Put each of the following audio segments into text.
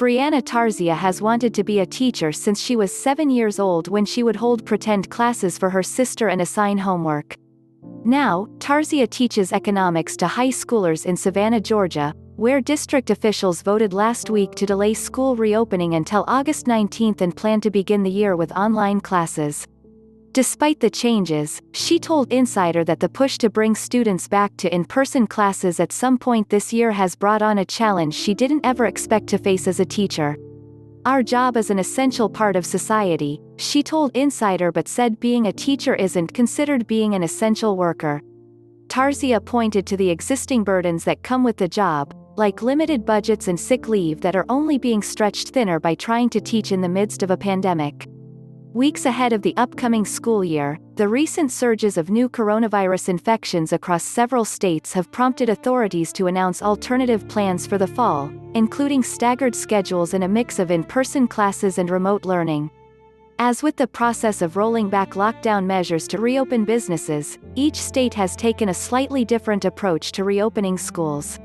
Breanna Tarzia has wanted to be a teacher since she was 7 years old when she would hold pretend classes for her sister and assign homework. Now, Tarzia teaches economics to high schoolers in Savannah, Georgia, where district officials voted last week to delay school reopening until August 19 and plan to begin the year with online classes. Despite the changes, she told Insider that the push to bring students back to in-person classes at some point this year has brought on a challenge she didn't ever expect to face as a teacher. "Our job is an essential part of society," she told Insider, but said being a teacher isn't considered being an essential worker. Tarzia pointed to the existing burdens that come with the job, like limited budgets and sick leave that are only being stretched thinner by trying to teach in the midst of a pandemic. Weeks ahead of the upcoming school year, the recent surges of new coronavirus infections across several states have prompted authorities to announce alternative plans for the fall, including staggered schedules and a mix of in-person classes and remote learning. As with the process of rolling back lockdown measures to reopen businesses, each state has taken a slightly different approach to reopening schools.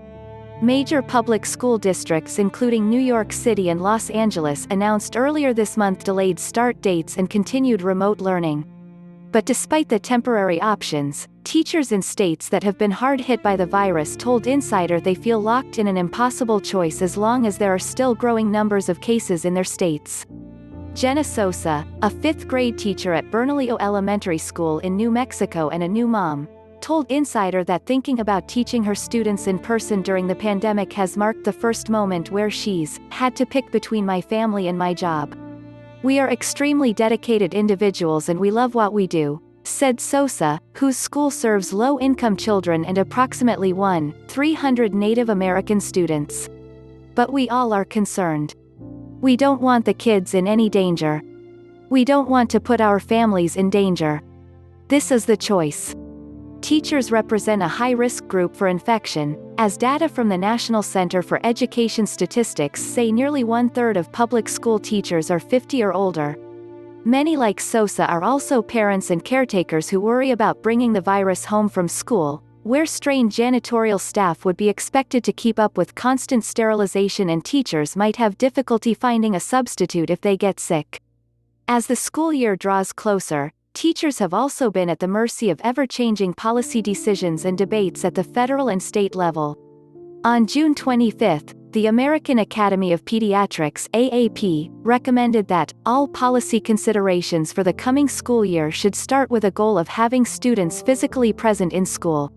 Major public school districts including New York City and Los Angeles announced earlier this month delayed start dates and continued remote learning. But despite the temporary options, teachers in states that have been hard hit by the virus told Insider they feel locked in an impossible choice as long as there are still growing numbers of cases in their states. Jenna Sosa, a 5th grade teacher at Bernalillo Elementary School in New Mexico and a new mom, told Insider that thinking about teaching her students in person during the pandemic has marked the first moment where she's had to pick between my family and my job. "We are extremely dedicated individuals and we love what we do," said Sosa, whose school serves low-income children and approximately 1,300 Native American students. "But we all are concerned. We don't want the kids in any danger. We don't want to put our families in danger. This is the choice." Teachers represent a high-risk group for infection, as data from the National Center for Education Statistics say nearly 1/3 of public school teachers are 50 or older. Many like Sosa are also parents and caretakers who worry about bringing the virus home from school, where strained janitorial staff would be expected to keep up with constant sterilization and teachers might have difficulty finding a substitute if they get sick. As the school year draws closer, teachers have also been at the mercy of ever-changing policy decisions and debates at the federal and state level. On June 25, the American Academy of Pediatrics (AAP) recommended that all policy considerations for the coming school year should start with a goal of having students physically present in school.